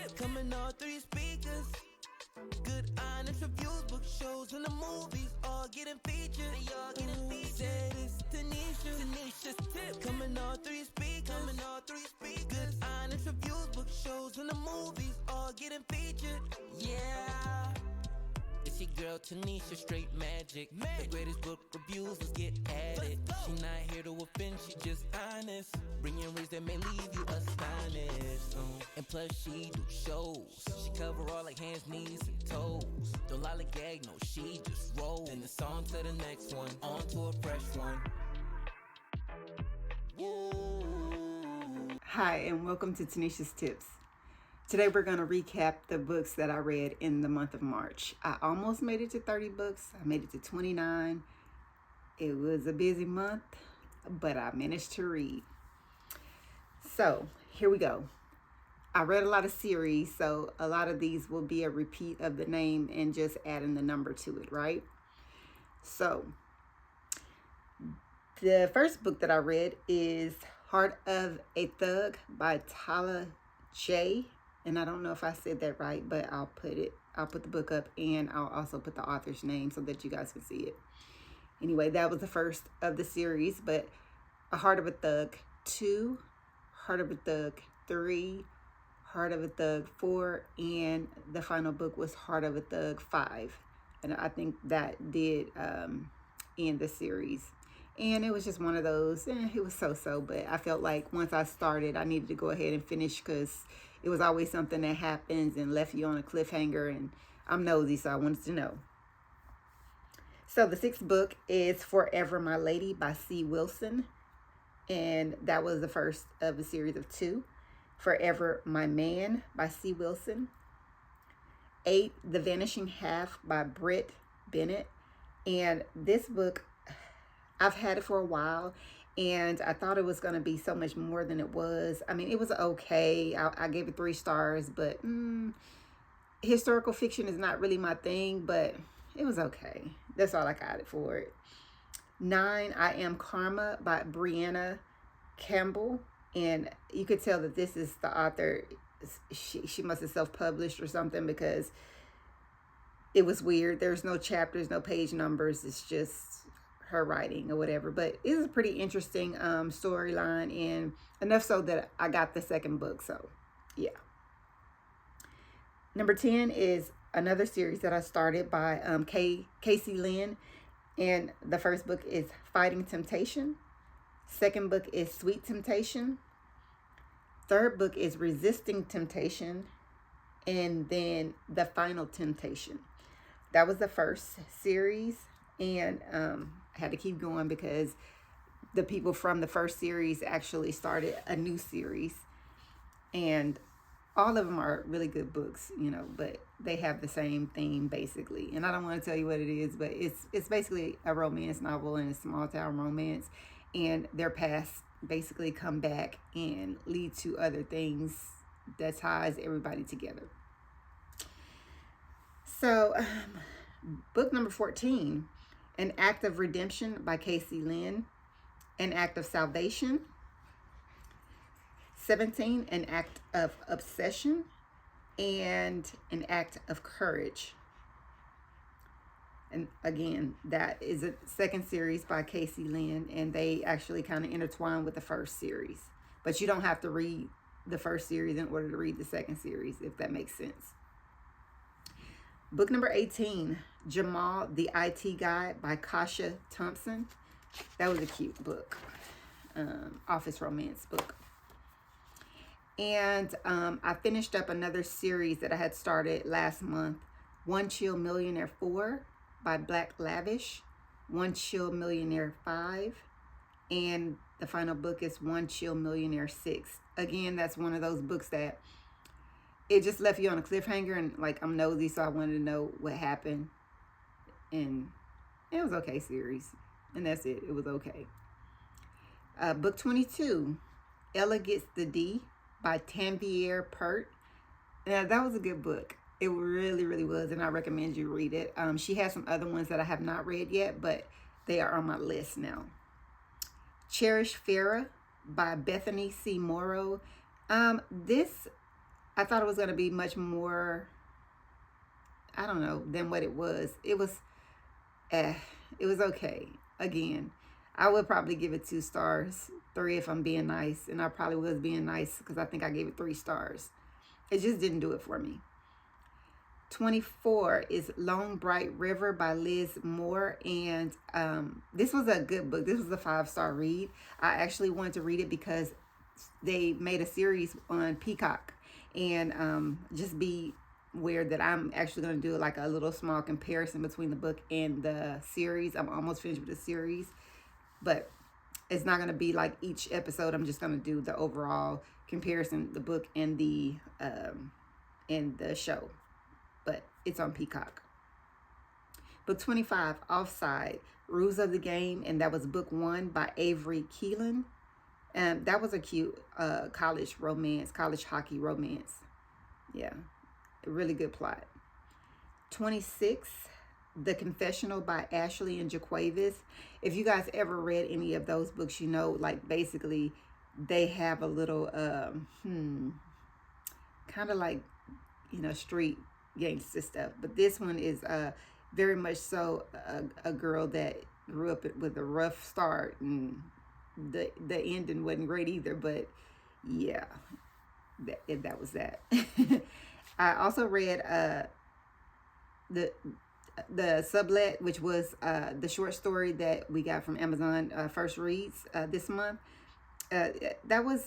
tip. Coming all three speakers. Good honest reviews, book shows, and the movies all getting featured. They all getting featured. Said it's Tanesha's tip. Coming all three speakers. Good honest reviews, book shows, and the movies all getting featured. Yeah. It's your girl Tanesha, straight magic. The greatest book reviews, let's get at it. She not here to offend, she just honest. Bringing words that may leave you astonished. And plus she do shows. She cover all like hands, knees, and toes. Don't lollygag, no, she just roll. And it's on to the next one, on to a fresh one. Hi, and welcome to Tanesha's Tips. Today we're going to recap the books that I read in the month of March. I almost made it to 30 books. I made it to 29. It was a busy month, but I managed to read. So here we go. I read a lot of series, so a lot of these will be a repeat of the name and just adding the number to it, right? So the first book that I read is Heart of a Thug by Tyler J. And I don't know if I said that right, but I'll put the book up, and I'll also put the author's name so that you guys can see it. Anyway, that was the first of the series, but A Heart of a Thug 2, Heart of a Thug 3, Heart of a Thug 4, and the final book was Heart of a Thug 5. And I think that did end the series. And it was just one of those, it was so-so, but I felt like once I started, I needed to go ahead and finish because it was always something that happens and left you on a cliffhanger, and I'm nosy, so I wanted to know. So the sixth book is Forever My Lady by C. Wilson, and that was the first of a series of 2. Forever My Man by C. Wilson. 8, The Vanishing Half by Britt Bennett. And this book, I've had it for a while, and I thought it was going to be so much more than it was. I mean, it was okay. I gave it 3 stars, but historical fiction is not really my thing, but it was okay. That's all I got it for it. 9, I Am Karma by Brianna Campbell. And you could tell that this is the author. She must have self-published or something because it was weird. There's no chapters, no page numbers. It's just her writing or whatever, but it is a pretty interesting storyline, and enough so that I got the second book. So yeah. Number 10 is another series that I started by Casey Lynn, and the first book is Fighting Temptation. Second book is Sweet Temptation. Third book is Resisting Temptation, and then The Final Temptation. That was the first series, and I had to keep going because the people from the first series actually started a new series, and all of them are really good books, but they have the same theme basically. And I don't want to tell you what it is, but it's basically a romance novel and a small town romance, and their past basically come back and lead to other things that ties everybody together. So book number 14, An Act of Redemption by Casey Lynn. An Act of Salvation. 17, An Act of Obsession. And An Act of Courage. And again, that is a second series by Casey Lynn, and they actually kind of intertwine with the first series. But you don't have to read the first series in order to read the second series, if that makes sense. Book number 18, Jamal, the IT Guy by Kasha Thompson. That was a cute book. Office romance book. And I finished up another series that I had started last month, One Chill Millionaire 4 by Black Lavish, One Chill Millionaire 5, and the final book is One Chill Millionaire 6. Again, that's one of those books that it just left you on a cliffhanger, and like, I'm nosy, so I wanted to know what happened. And it was okay series, and that's it. It was okay. Book 22, Ella Gets the D by Tanvier Pert. Now, that was a good book. It really, really was, and I recommend you read it. She has some other ones that I have not read yet, but they are on my list now. Cherish Farah by Bethany C. Morrow. This I thought it was going to be much more, I don't know, than what it was. Eh, it was okay. Again, I would probably give it 2 stars, 3 if I'm being nice, and I probably was being nice because I think I gave it 3 stars. It just didn't do it for me. 24 is Long Bright River by Liz Moore, and this was a good book. This was a 5-star read. I actually wanted to read it because they made a series on Peacock, and just be aware that I'm actually going to do like a little small comparison between the book and the series. I'm almost finished with the series, but it's not going to be like each episode. I'm just going to do the overall comparison, the book and the show, but it's on Peacock. Book 25, Offside, Rules of the Game, and that was book 1 by Avery Keelan. And that was a cute college hockey romance. Yeah, a really good plot. 26, The Confessional by Ashley and Jaquavis. If you guys ever read any of those books, you know, like basically they have a little, kind of like, you know, street gangster stuff. But this one is very much so a girl that grew up with a rough start, and the ending wasn't great either. But yeah, that was that. I also read the Sublet, which was the short story that we got from Amazon First Reads this month. That was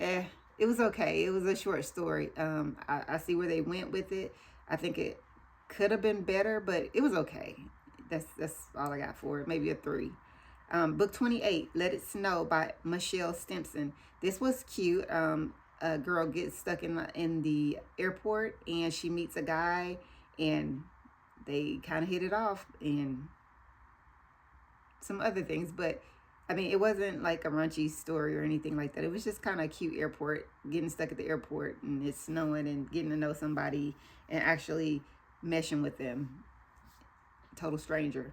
it was okay. It was a short story. I see where they went with it. I think it could have been better, but it was okay. That's all I got for it. Maybe a 3. Book 28, Let It Snow by Michelle Stimpson. This was cute. A girl gets stuck in the airport, and she meets a guy, and they kind of hit it off and some other things. But I mean, it wasn't like a raunchy story or anything like that. It was just kind of a cute airport, getting stuck at the airport, and it's snowing, and getting to know somebody and actually meshing with them. Total stranger.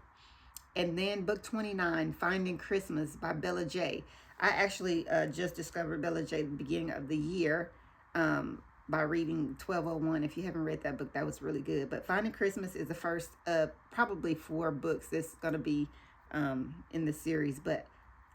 And then book 29, Finding Christmas by Bella J. I actually just discovered Bella J at the beginning of the year by reading 1201. If you haven't read that book, that was really good. But Finding Christmas is the first of probably 4 books that's going to be in the series. But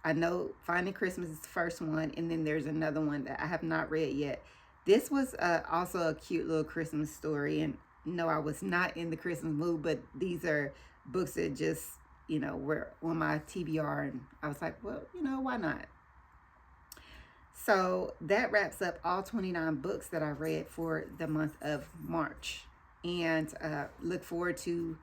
I know Finding Christmas is the first one, and then there's another one that I have not read yet. This was also a cute little Christmas story, and no, I was not in the Christmas mood, but these are books that just, you know, were on my TBR, and I was like, well, you know, why not? So that wraps up all 29 books that I read for the month of March, and look forward to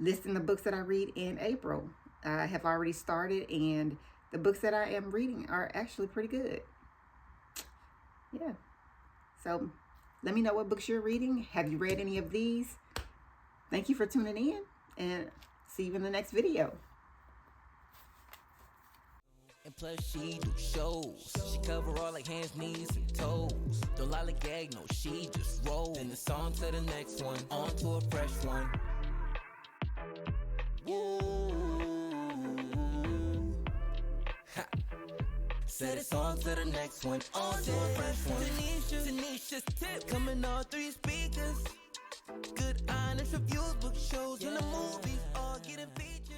listing the books that I read in April. I have already started, and the books that I am reading are actually pretty good. Yeah. So let me know what books you're reading. Have you read any of these? Thank you for tuning in, and see you in the next video. And plus she do shows. She cover all like hands, knees, and toes. Don't lollygag, no, she just roll. Then it's on to the next one, on to a fresh one. Woo. Ha. Said it's on to the next one, on to a fresh one. Tanesha's tip coming all 3 speakers. Good honest reviews, book shows, and the movies all getting featured.